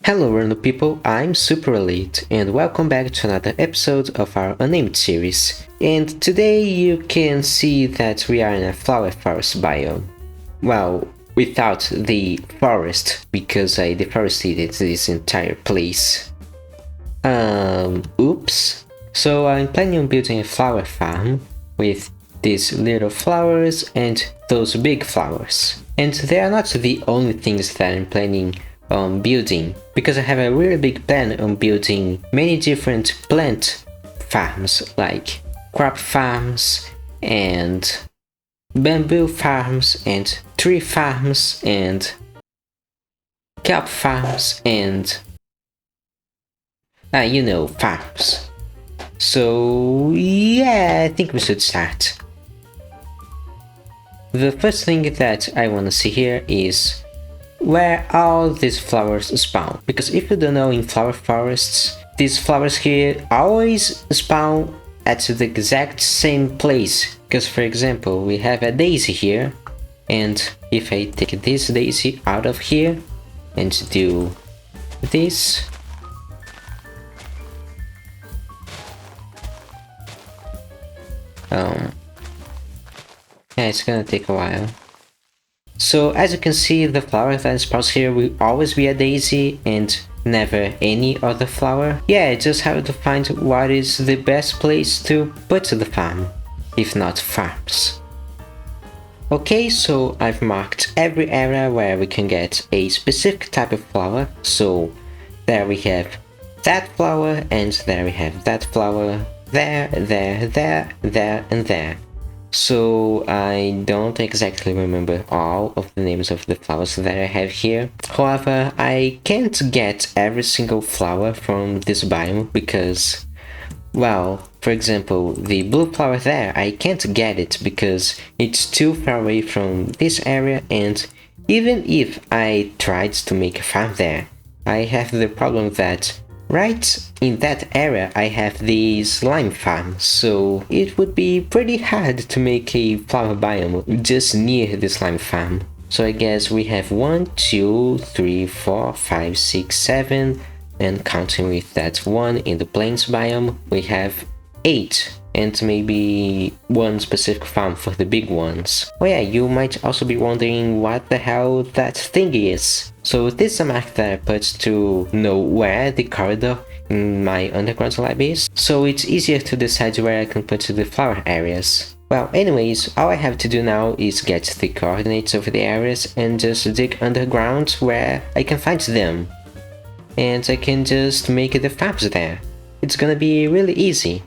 Hello random people, I'm Super Elite and welcome back to another episode of our Unnamed series. And today you can see that we are in a flower forest biome. Well, without the forest, because I deforested this entire place. Oops. So I'm planning on building a flower farm with these little flowers and those big flowers. And they are not the only things that I'm planning on building, because I have a really big plan on building many different plant farms, like crop farms and bamboo farms and tree farms and kelp farms and farms. So yeah, I think we should start. The first thing that I want to see here is where all these flowers spawn, because if you don't know, in flower forests these flowers here always spawn at the exact same place. Because for example, we have a daisy here, and if I take this daisy out of here and do this, yeah, it's gonna take a while. So as you can see, the flower that spawns here will always be a daisy and never any other flower. Yeah, I just have to find what is the best place to put the farm, if not farms. Okay, so I've marked every area where we can get a specific type of flower. So there we have that flower, and there we have that flower, there, and there. So I don't exactly remember all of the names of the flowers that I have here. However, I can't get every single flower from this biome because, well, for example, the blue flower there, I can't get it because it's too far away from this area, and even if I tried to make a farm there, I have the problem that right in that area I have the slime farm, so it would be pretty hard to make a flower biome just near the slime farm. So I guess we have 1, 2, 3, 4, 5, 6, 7, and counting with that one in the plains biome, we have 8, and maybe one specific farm for the big ones. Oh yeah, you might also be wondering what the hell that thing is. So this is a mark that I put to know where the corridor in my underground lab is, so it's easier to decide where I can put the flower areas. Well, anyways, all I have to do now is get the coordinates of the areas and just dig underground where I can find them. And I can just make the farms there. It's gonna be really easy.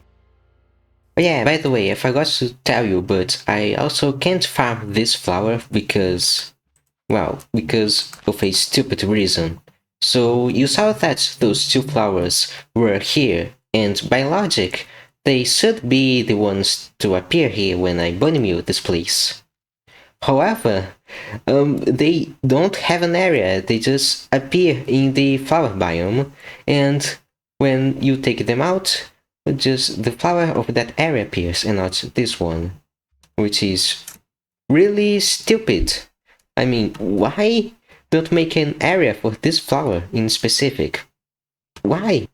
Oh yeah, by the way, I forgot to tell you, but I also can't farm this flower because of a stupid reason. So you saw that those two flowers were here, and by logic, they should be the ones to appear here when I bone meal this place. However, they don't have an area, they just appear in the flower biome, and when you take them out, just the flower of that area appears and not this one, which is really stupid. I mean, why don't make an area for this flower in specific? Why?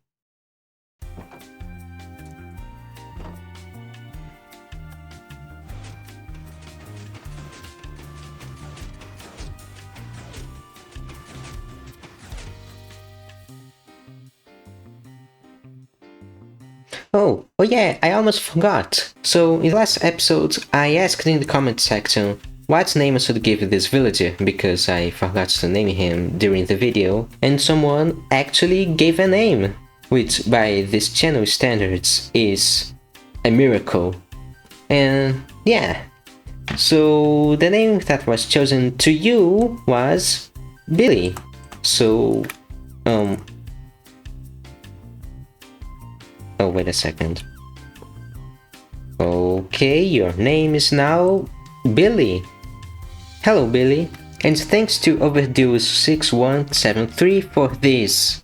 Oh yeah, I almost forgot. So in the last episode, I asked in the comment section what name I should give this villager, because I forgot to name him during the video, and someone actually gave a name, which by this channel standards is a miracle. And yeah, so the name that was chosen to you was Billy. So, oh, wait a second. Okay, your name is now Billy. Hello, Billy, and thanks to Overdue6173 for this.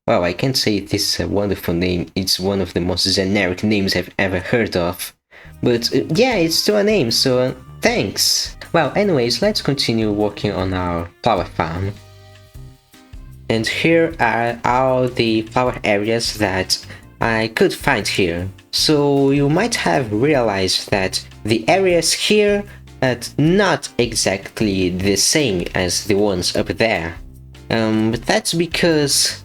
Well, I can't say this is a wonderful name, it's one of the most generic names I've ever heard of. But yeah, it's still a name, so thanks! Well, anyways, let's continue working on our flower farm. And here are all the flower areas that I could find here. So you might have realized that the areas here are not exactly the same as the ones up there. But that's because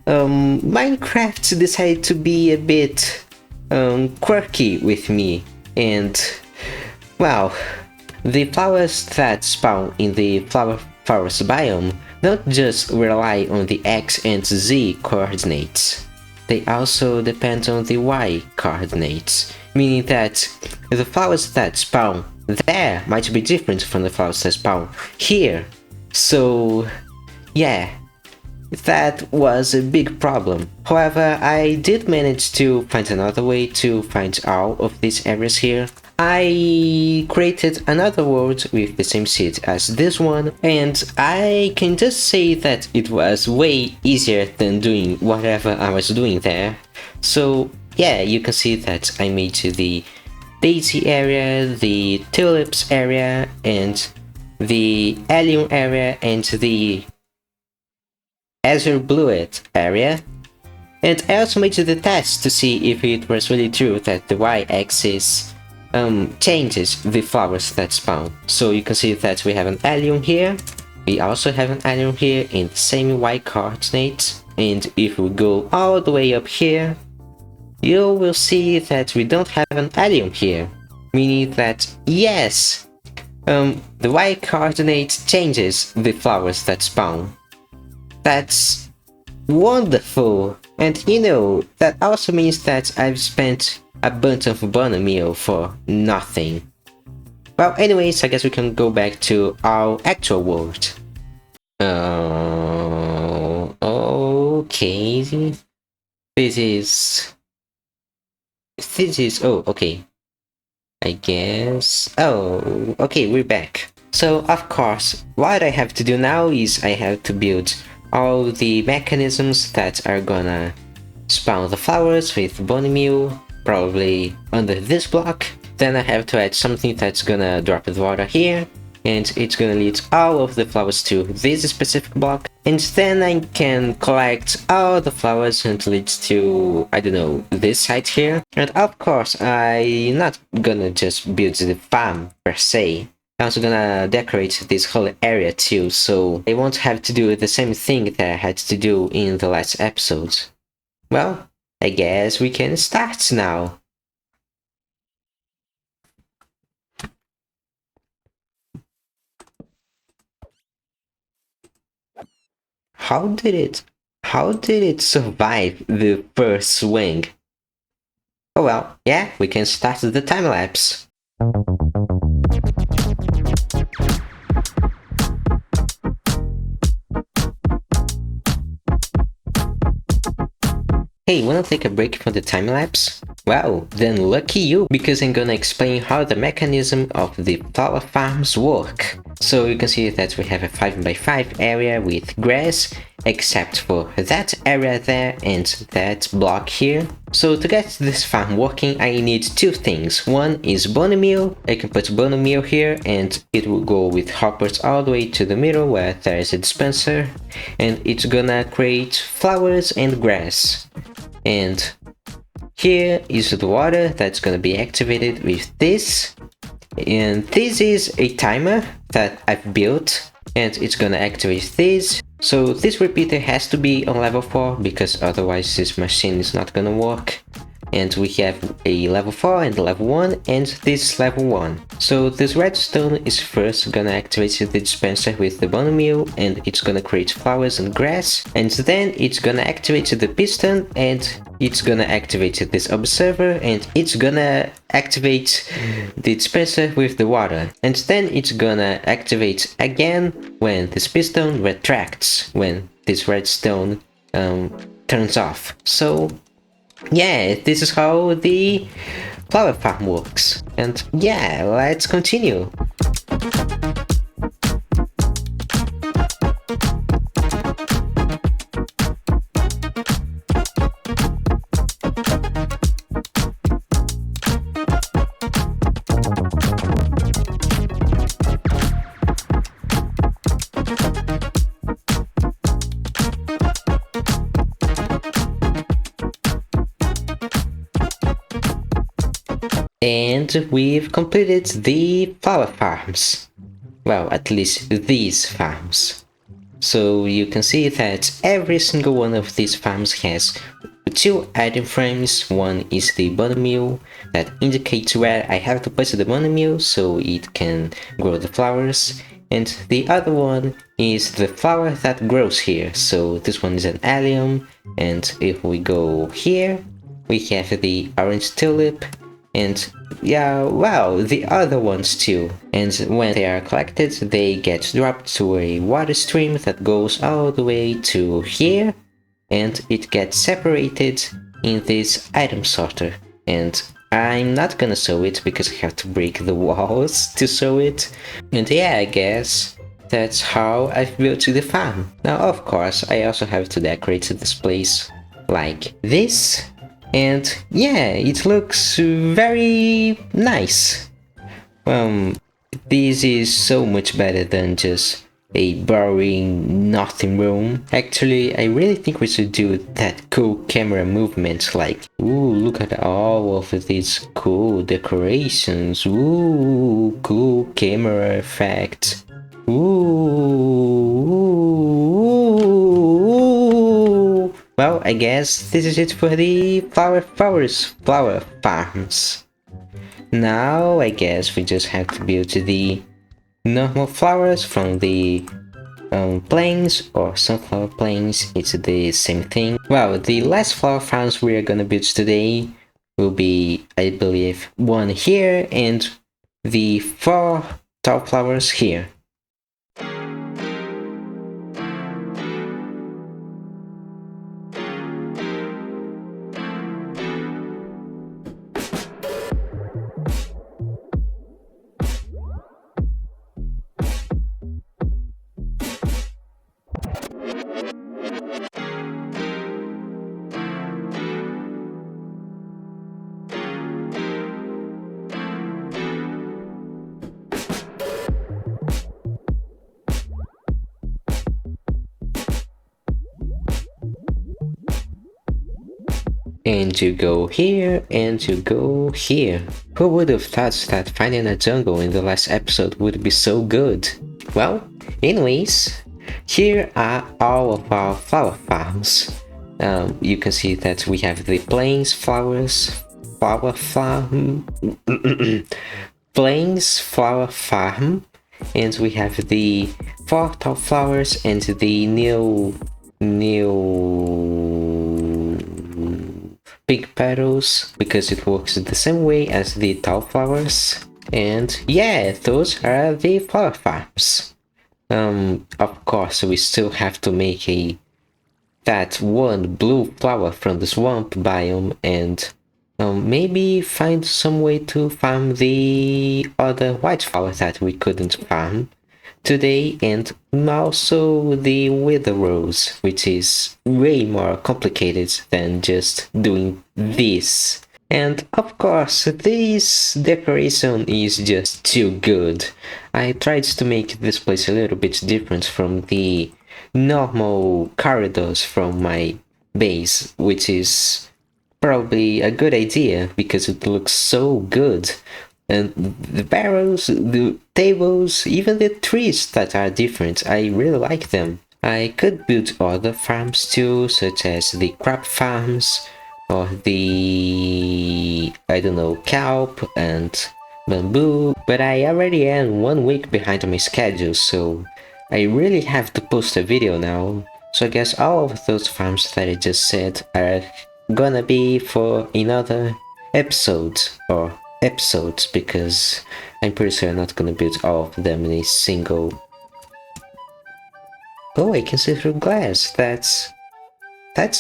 Minecraft decided to be a bit quirky with me, and well, the flowers that spawn in the forest biome don't just rely on the X and Z coordinates. They also depend on the Y coordinates, meaning that the flowers that spawn there might be different from the flowers that spawn here. So yeah, that was a big problem. However, I did manage to find another way to find all of these areas here. I created another world with the same seed as this one, and I can just say that it was way easier than doing whatever I was doing there. So yeah, you can see that I made the daisy area, the tulips area, and the allium area, and the azure bluet area. And I also made the test to see if it was really true that the y-axis changes the flowers that spawn. So you can see that we have an allium here, we also have an allium here in the same y coordinates, and if we go all the way up here, you will see that we don't have an allium here, meaning that yes, the y coordinate changes the flowers that spawn. That's wonderful, and you know, that also means that I've spent a bunch of bone meal for nothing. Well, anyways, I guess we can go back to our actual world. Okay. This is, oh, okay. I guess, oh, okay, we're back. So, of course, what I have to do now is I have to build all the mechanisms that are gonna spawn the flowers with bone meal, probably under this block. Then I have to add something that's gonna drop the water here, and it's gonna lead all of the flowers to this specific block, and then I can collect all the flowers and lead to, I don't know, this side here. And of course, I'm not gonna just build the farm per se. I'm also gonna decorate this whole area too, so I won't have to do the same thing that I had to do in the last episode. Well, I guess we can start now. How did it survive the first swing? Oh well, yeah, we can start the time lapse. Hey, wanna take a break from the time lapse? Well, then lucky you, because I'm gonna explain how the mechanism of the flower farms work. So you can see that we have a 5x5 area with grass, except for that area there and that block here. So to get this farm working, I need two things. One is bone meal. I can put bone meal here and it will go with hoppers all the way to the middle where there is a dispenser, and it's gonna create flowers and grass. And here is the water that's gonna be activated with this. And this is a timer that I've built, and it's gonna activate this. So this repeater has to be on level 4 because otherwise this machine is not gonna work. And we have a level 4 and a level 1, and this level 1. So this redstone is first gonna activate the dispenser with the bone meal, and it's gonna create flowers and grass, and then it's gonna activate the piston, and it's gonna activate this observer, and it's gonna activate the dispenser with the water, and then it's gonna activate again when this piston retracts, when this redstone turns off. So yeah, this is how the flower farm works. And yeah, let's continue. And we've completed the flower farms. Well, at least these farms. So you can see that every single one of these farms has 2 item frames. One is the bone meal that indicates where I have to place the bone meal so it can grow the flowers, and the other one is the flower that grows here. So this one is an allium, and if we go here we have the orange tulip, and yeah, well, the other ones too. And when they are collected, they get dropped to a water stream that goes all the way to here, and it gets separated in this item sorter. And I'm not gonna sew it because I have to break the walls to sew it. And yeah, I guess that's how I've built the farm. Now, of course, I also have to decorate this place like this. And yeah, it looks very nice. This is so much better than just a boring nothing room. Actually, I really think we should do that cool camera movement, like, ooh, look at all of these cool decorations. Ooh, cool camera effect. Ooh. Well, I guess this is it for the flower farms. Now, I guess we just have to build the normal flowers from the plains or sunflower plains. It's the same thing. Well, the last flower farms we are gonna build today will be, I believe, one here and the 4 tall flowers here. And you go here, and you go here. Who would have thought that finding a jungle in the last episode would be so good? Well, anyways, here are all of our flower farms. You can see that we have the plains flower farm, plains flower farm, and we have the 4 tall flowers and the new pink petals, because it works the same way as the tall flowers. And yeah, those are the flower farms. Of course, we still have to make that one blue flower from the swamp biome, and maybe find some way to farm the other white flower that we couldn't farm today, and also the wither rose, which is way more complicated than just doing this. And of course, this decoration is just too good. I tried to make this place a little bit different from the normal corridors from my base, which is probably a good idea because it looks so good. And the barrels, the tables, even the trees that are different, I really like them. I could build other farms too, such as the crab farms, or the, I don't know, kelp and bamboo, but I already am 1 week behind my schedule, so I really have to post a video now. So I guess all of those farms that I just said are gonna be for another episode, or episodes, because I'm pretty sure I'm not gonna build all of them in a single... Oh, I can see through glass. That's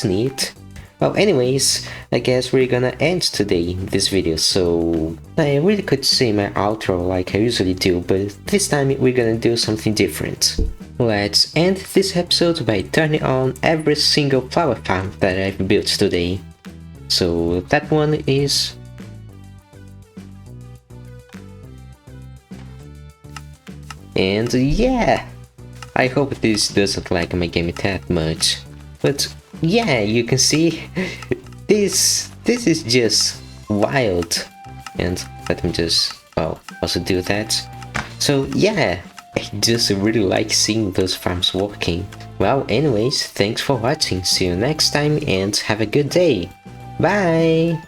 neat. Well, anyways, I guess we're gonna end today this video, so I really could say my outro like I usually do, but this time we're gonna do something different. Let's end this episode by turning on every single flower farm that I've built today. So that one is... And yeah, I hope this doesn't lag my game that much. But yeah, you can see this is just wild. And let me just, well, also do that. So yeah, I just really like seeing those farms working. Well, anyways, thanks for watching, see you next time and have a good day. Bye!